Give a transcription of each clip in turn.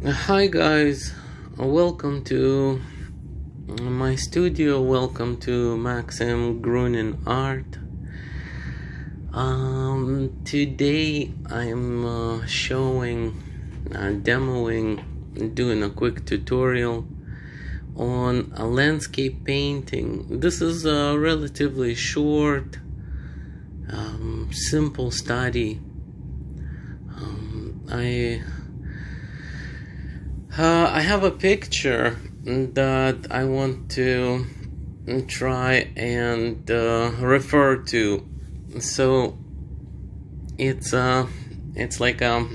Hi guys, welcome to my studio. Welcome to Maxim Art. Today I'm demoing, doing a quick tutorial on a landscape painting. This is a relatively short, simple study. I have a picture that I want to try and refer to. So it's like a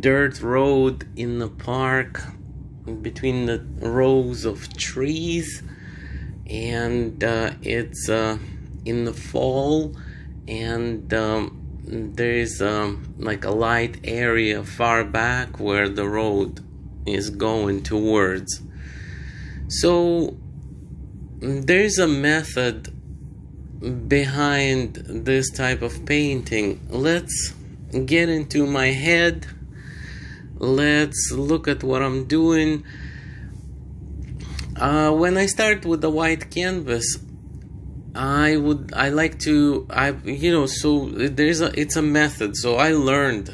dirt road in the park between the rows of trees, and it's in the fall, and there's like a light area far back where the road is going towards. So there's a method behind this type of painting. Let's get into my head. Let's look at what I'm doing. When I start with the white canvas, it's a method. So I learned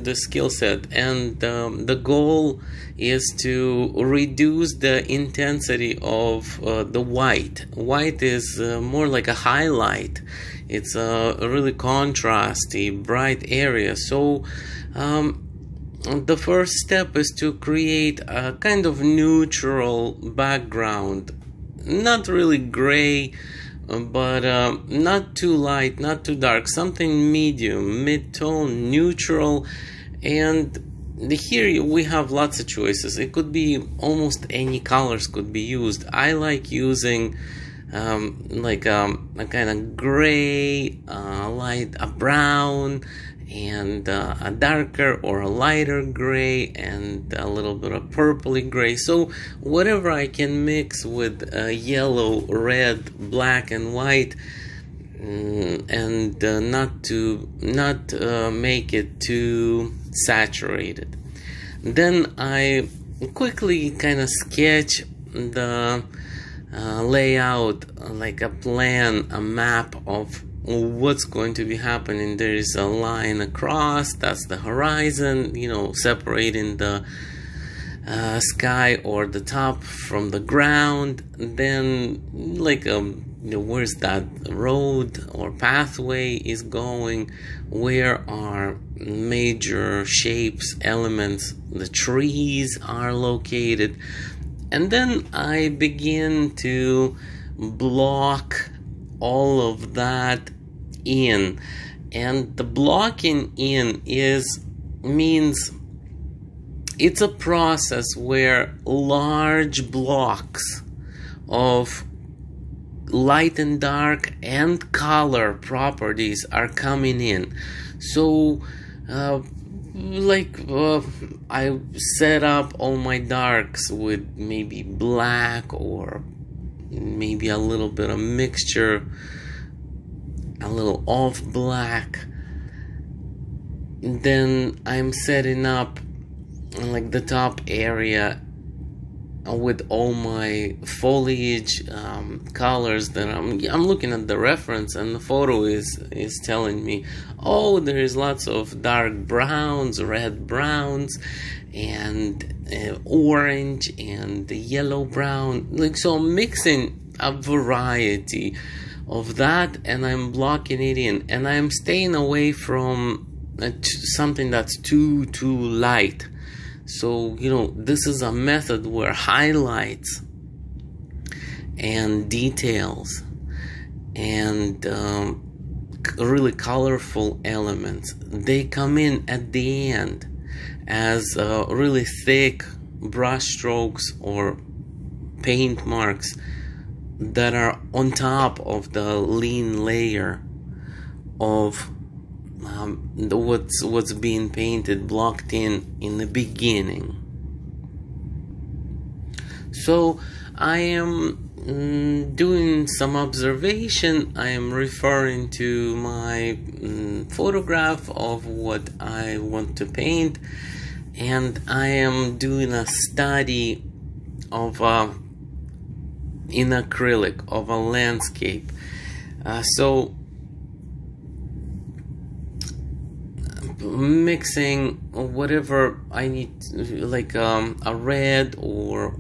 the skill set, and the goal is to reduce the intensity of the white. White is more like a highlight. It's a really contrasty, bright area. So the first step is to create a kind of neutral background, not really gray, but not too light, not too dark, something medium, mid-tone, neutral. And here we have lots of choices. It could be almost any colors could be used. I like using like a kind of gray, light, a brown, and a darker or a lighter gray, and a little bit of purpley gray. So whatever I can mix with yellow, red, black, and white, and not make it too saturated. Then I quickly kind of sketch the layout, like a plan, a map of what's going to be happening. There is a line across, that's the horizon, separating the sky or the top from the ground. Then like where's that road or pathway is going, where are major shapes, elements, the trees are located. And then I begin to block all of that in. And the blocking in means it's a process where large blocks of light and dark and color properties are coming in. So I set up all my darks with maybe black, or maybe a little bit of mixture, a little off black. Then I'm setting up like the top area with all my foliage colors that I'm looking at the reference, and the photo is telling me, oh, there is lots of dark browns, red browns, and orange and yellow brown. So I'm mixing a variety of that, and I'm blocking it in, and I'm staying away from something that's too light. So this is a method where highlights and details and really colorful elements, they come in at the end as really thick brush strokes or paint marks that are on top of the lean layer of what's being painted, blocked in the beginning. So I am doing some observation. I am referring to my photograph of what I want to paint, and I am doing a study of in acrylic of a landscape. So mixing whatever I need, like a red or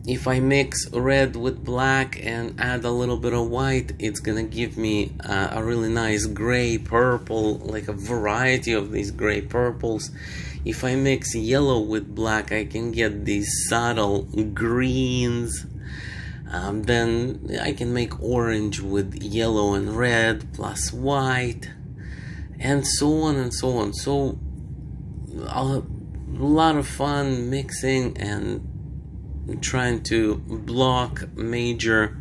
if I mix red with black and add a little bit of white, it's gonna give me a really nice gray purple, like a variety of these gray purples. If I mix yellow with black, I can get these subtle greens. Then I can make orange with yellow and red plus white, and so on and so on. So a lot of fun mixing and trying to block major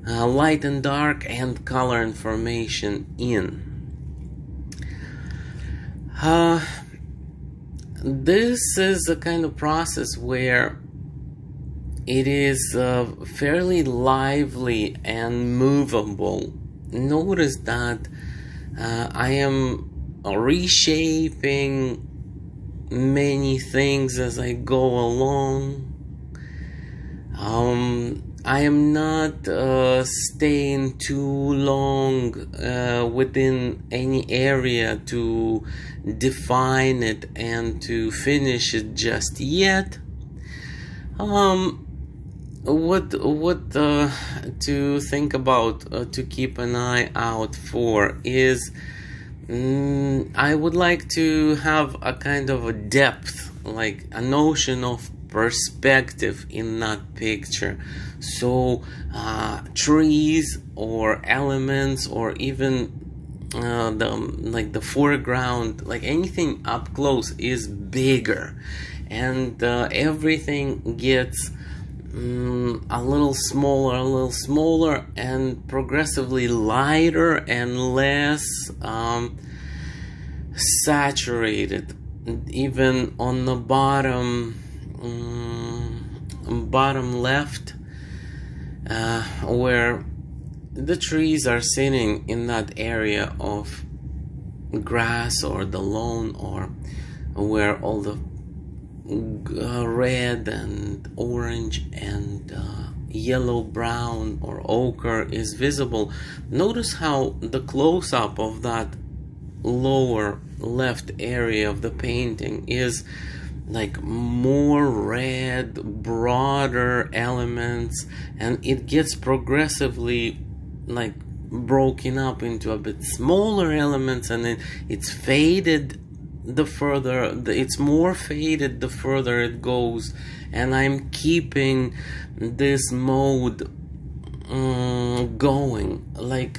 light and dark and color information in. This is a kind of process where it is fairly lively and movable. Notice that I am reshaping many things as I go along. I am not staying too long within any area to define it and to finish it just yet. What to think about, to keep an eye out for is I would like to have a kind of a depth, like a notion of perspective in that picture. So trees or elements or even the foreground, like anything up close is bigger, and everything gets a little smaller and progressively lighter and less saturated. Even on the bottom left, where the trees are sitting in that area of grass or the lawn, or where all the red and orange and yellow, brown or ochre is visible. Notice how the close-up of that lower left area of the painting is like more red, broader elements, and it gets progressively like broken up into a bit smaller elements, and then it's faded the further, it's more faded the further it goes. And I'm keeping this mode going, like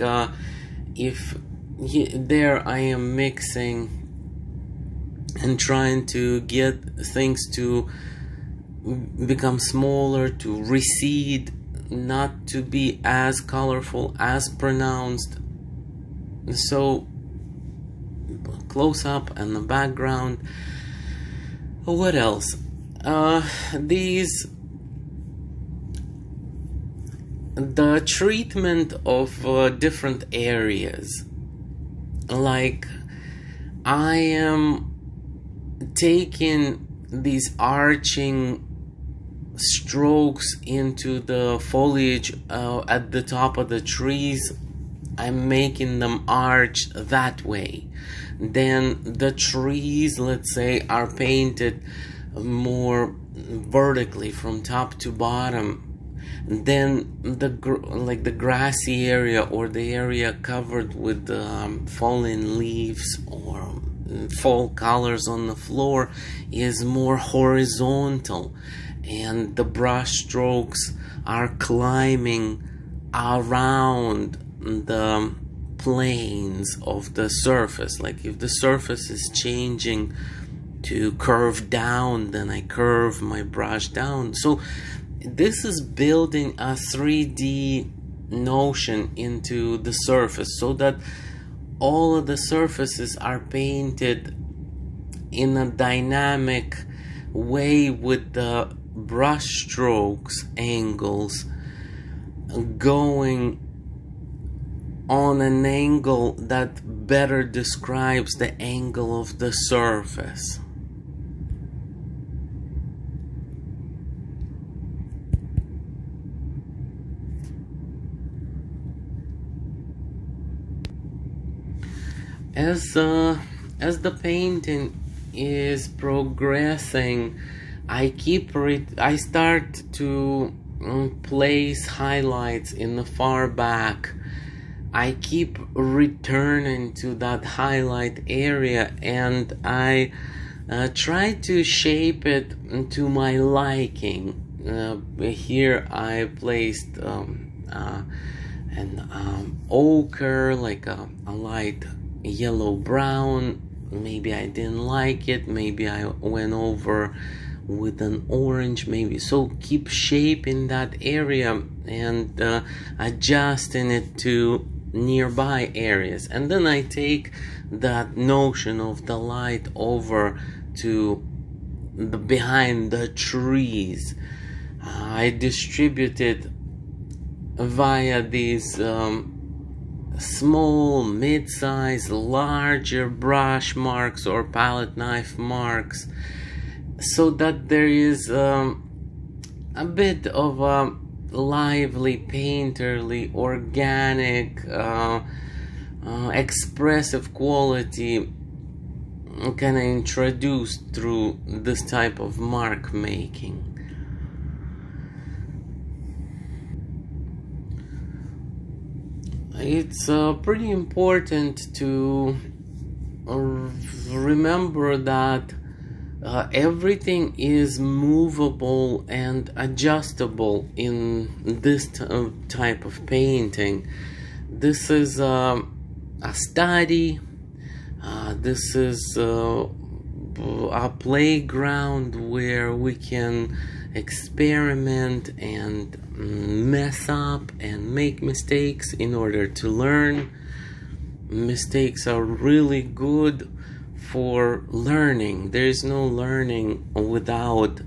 if there I am mixing and trying to get things to become smaller, to recede, not to be as colorful, as pronounced. So close up and the background. What else? The treatment of different areas. Like I am taking these arching strokes into the foliage at the top of the trees. I'm making them arch that way. Then the trees, let's say, are painted more vertically from top to bottom. Then the grassy area or the area covered with fallen leaves or fall colors on the floor is more horizontal, and the brush strokes are climbing around the planes of the surface. Like if the surface is changing to curve down, then I curve my brush down. So this is building a 3D notion into the surface, so that all of the surfaces are painted in a dynamic way with the brush strokes angles going on an angle that better describes the angle of the surface. As the painting is progressing, I start to place highlights in the far back. I keep returning to that highlight area, and I try to shape it to my liking. Here I placed an ochre, like a light yellow brown. Maybe I didn't like it, maybe I went over with an orange, maybe. So keep shaping that area and adjusting it to nearby areas. And then I take that notion of the light over to the behind the trees. I distribute it via these small, mid-size, larger brush marks or palette knife marks, so that there is a bit of a lively, painterly, organic, expressive quality kind of introduced through this type of mark making. It's pretty important to remember that everything is movable and adjustable in this type of painting. This is a study. This is a playground where we can experiment and mess up and make mistakes in order to learn. Mistakes are really good for learning. There is no learning without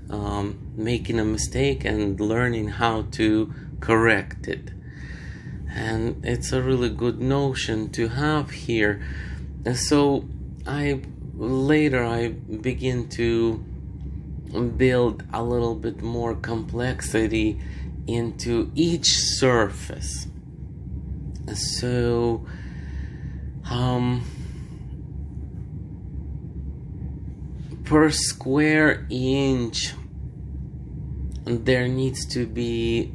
making a mistake and learning how to correct it. And it's a really good notion to have here. And so I begin to build a little bit more complexity into each surface. So per square inch there needs to be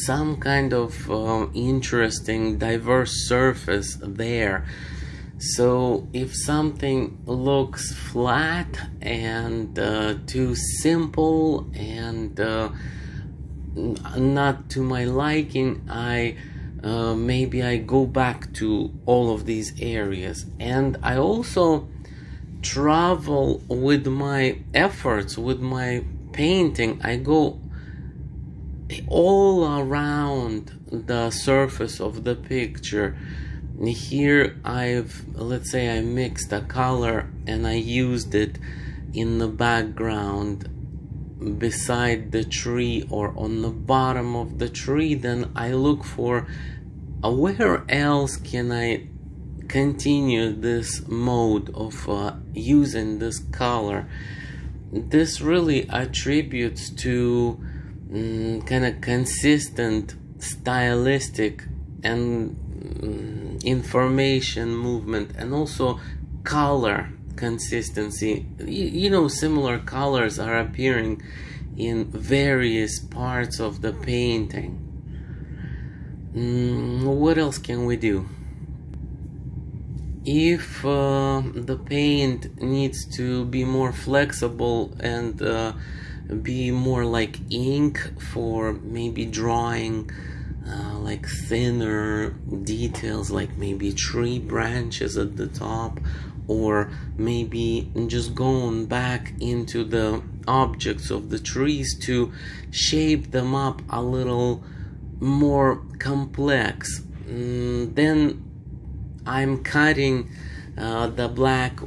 some kind of interesting, diverse surface there. So if something looks flat and too simple and not to my liking, maybe I go back to all of these areas. And I also travel with my efforts, with my painting. I go all around the surface of the picture. Here let's say I mixed a color and I used it in the background beside the tree or on the bottom of the tree. Then I look for where else can I continue this mode of using this color. This really attributes to kind of consistent stylistic and information movement, and also color consistency. Similar colors are appearing in various parts of the painting. What else can we do? If the paint needs to be more flexible and be more like ink for maybe drawing like thinner details, like maybe tree branches at the top, or maybe just going back into the objects of the trees to shape them up a little more complex, then I'm cutting the black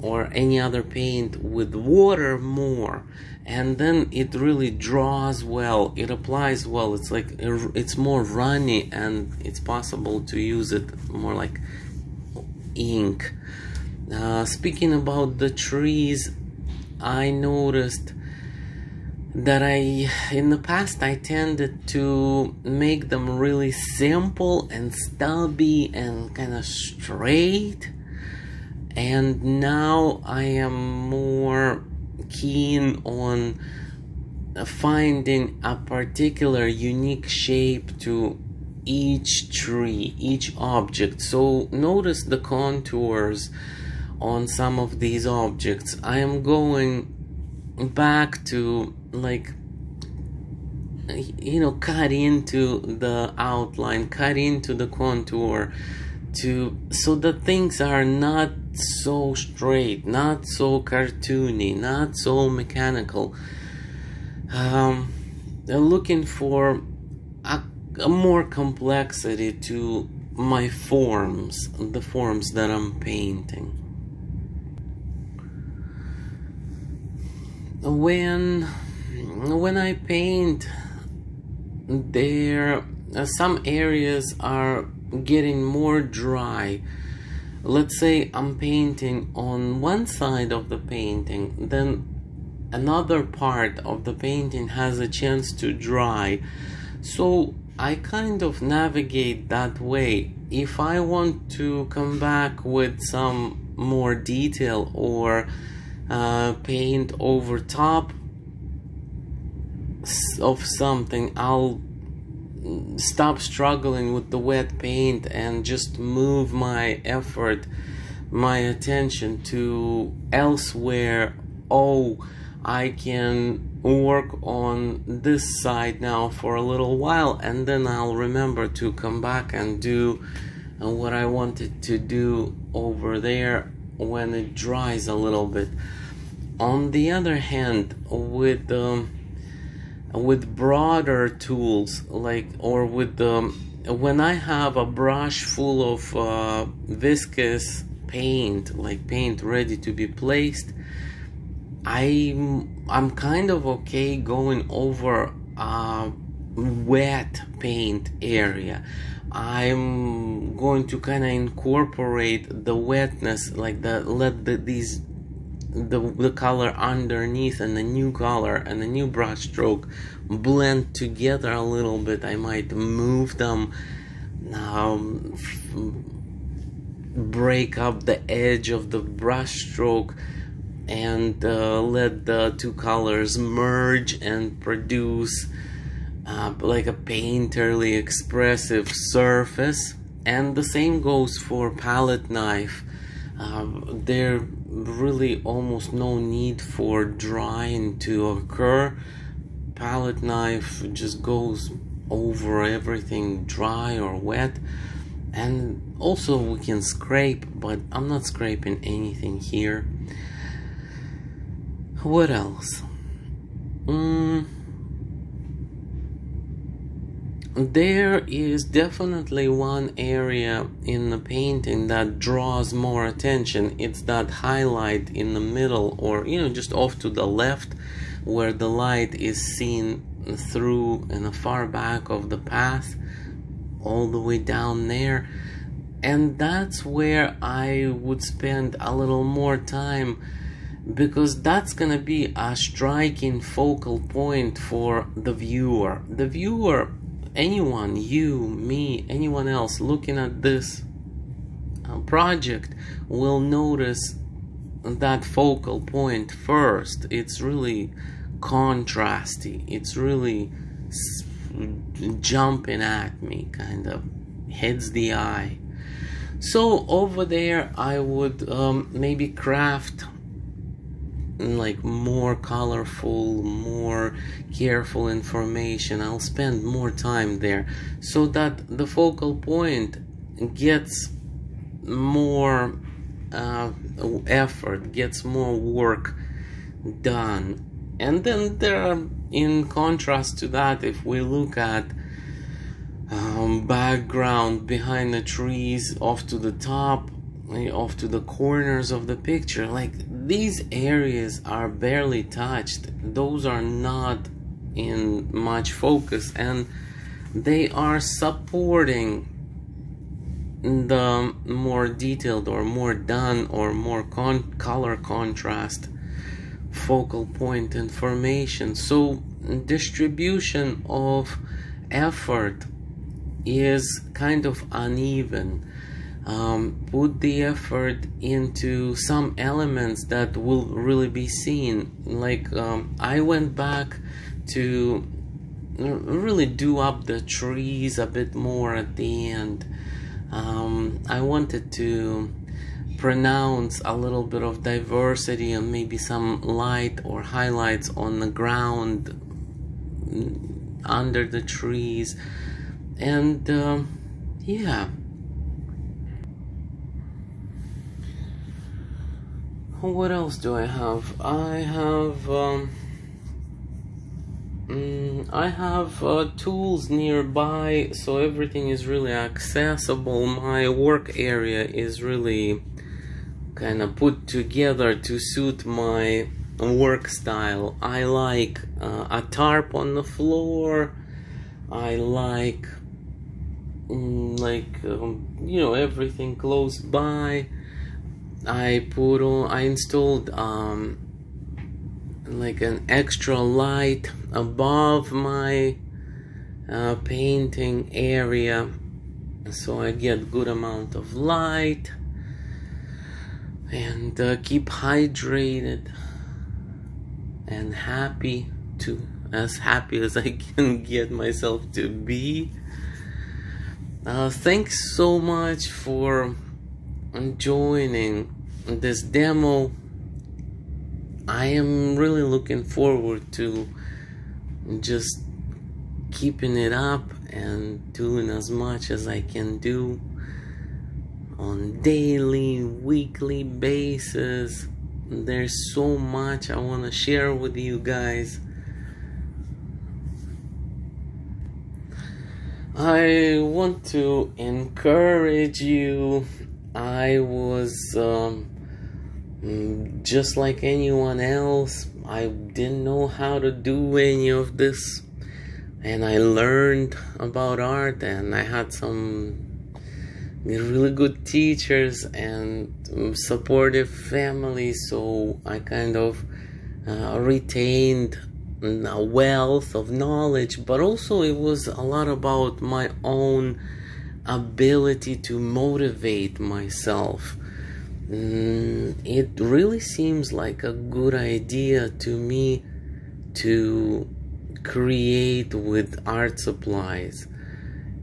or any other paint with water more, and then it really draws well, it applies well. It's like it's more runny, and it's possible to use it more like ink. Speaking about the trees, I noticed that in the past I tended to make them really simple and stubby and kind of straight, and now I am more keen on finding a particular unique shape to each tree, each object. So notice the contours on some of these objects. I am going back to, like, you know, cut into the outline, cut into the contour, so that things are not so straight, not so cartoony, not so mechanical. Looking for a more complexity to my forms, the forms that I'm painting. When I paint, some areas are getting more dry. Let's say I'm painting on one side of the painting, then another part of the painting has a chance to dry. So I kind of navigate that way. If I want to come back with some more detail or paint over top of something, I'll stop struggling with the wet paint and just move my effort, my attention to elsewhere. Oh, I can work on this side now for a little while, and then I'll remember to come back and do what I wanted to do over there when it dries a little bit. On the other hand, with broader tools, like, or with when I have a brush full of viscous paint, like paint ready to be placed, I'm kind of okay going over a wet paint area. I'm going to kind of incorporate the wetness, like let the color underneath and the new color and the new brush stroke blend together a little bit. I might move them, break up the edge of the brush stroke, and let the two colors merge and produce like a painterly expressive surface. And the same goes for palette knife. There really almost no need for drying to occur. Palette knife just goes over everything, dry or wet. And also we can scrape, but I'm not scraping anything here. What else? There is definitely one area in the painting that draws more attention. It's that highlight in the middle, or just off to the left, where the light is seen through in the far back of the path, all the way down there. And that's where I would spend a little more time, because that's gonna be a striking focal point for the viewer. The viewer, anyone, you, me, anyone else looking at this project will notice that focal point first. It's really contrasty. It's really jumping at me, kind of hits the eye. So over there I would maybe craft like more colorful, more careful information. I'll spend more time there so that the focal point gets more effort, gets more work done. And then in contrast to that, if we look at background behind the trees off to the top, off to the corners of the picture. Like, these areas are barely touched. Those are not in much focus, and they are supporting the more detailed or more done or more color contrast focal point information. So distribution of effort is kind of uneven. Put the effort into some elements that will really be seen. Like, I went back to really do up the trees a bit more at the end. I wanted to pronounce a little bit of diversity and maybe some light or highlights on the ground under the trees. And yeah. What else do I have? I have tools nearby, so everything is really accessible. My work area is really kind of put together to suit my work style. I like a tarp on the floor. I like everything close by. I installed like an extra light above my painting area, so I get good amount of light and keep hydrated and happy, as happy as I can get myself to be. Thanks so much for joining this demo. I am really looking forward to just keeping it up and doing as much as I can do on daily, weekly basis. There's so much I want to share with you guys. I want to encourage you. I was just like anyone else. I didn't know how to do any of this, and I learned about art, and I had some really good teachers and supportive family, so I kind of retained a wealth of knowledge. But also it was a lot about my own ability to motivate myself. It really seems like a good idea to me to create with art supplies.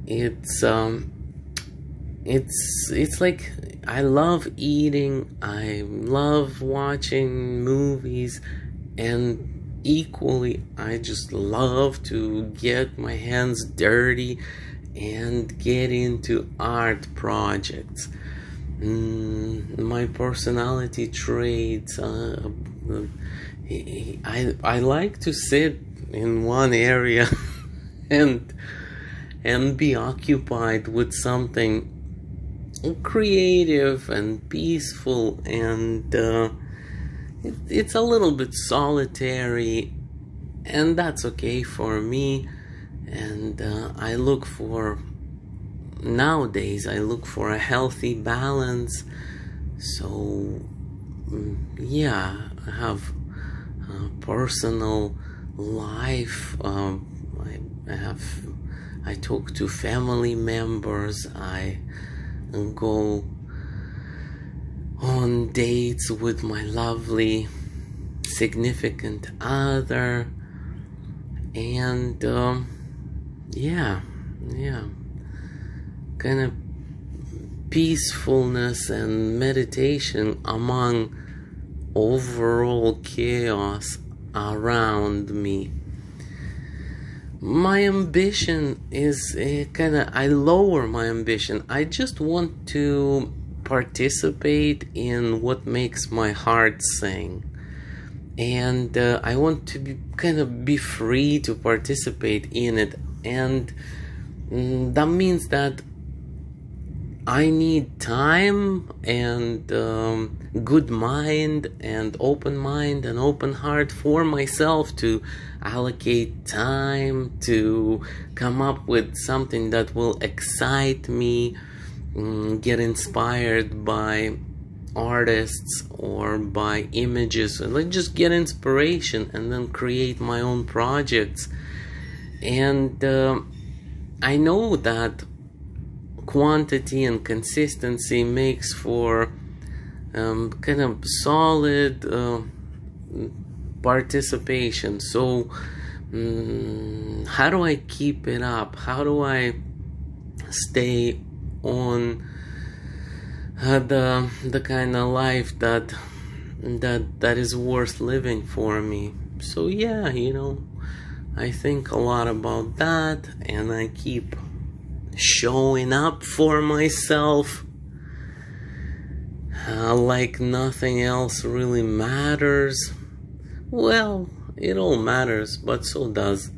It's like, I love eating, I love watching movies, and equally I just love to get my hands dirty and get into art projects. My personality traits, I like to sit in one area and be occupied with something creative and peaceful, and it's a little bit solitary, and that's okay for me. And nowadays I look for a healthy balance. So yeah, I have a personal life. I talk to family members. I go on dates with my lovely significant other, and yeah, kind of peacefulness and meditation among overall chaos around me. My ambition is I lower my ambition. I just want to participate in what makes my heart sing. And I want to be free to participate in it. And that means that I need time and good mind and open mind and open heart for myself to allocate time to come up with something that will excite me, get inspired by artists or by images, and like just get inspiration and then create my own projects. And I know that quantity and consistency makes for kind of solid participation. So how do I keep it up? How do I stay on the kind of life that is worth living for me? So yeah, I think a lot about that, and I keep showing up for myself like nothing else really matters. Well, it all matters, but so does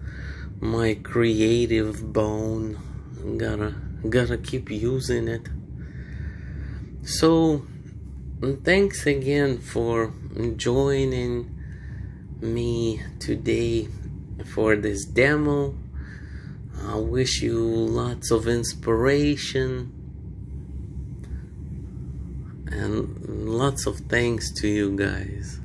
my creative bone. Gotta keep using it. So thanks again for joining me today for this demo. I wish you lots of inspiration and lots of thanks to you guys.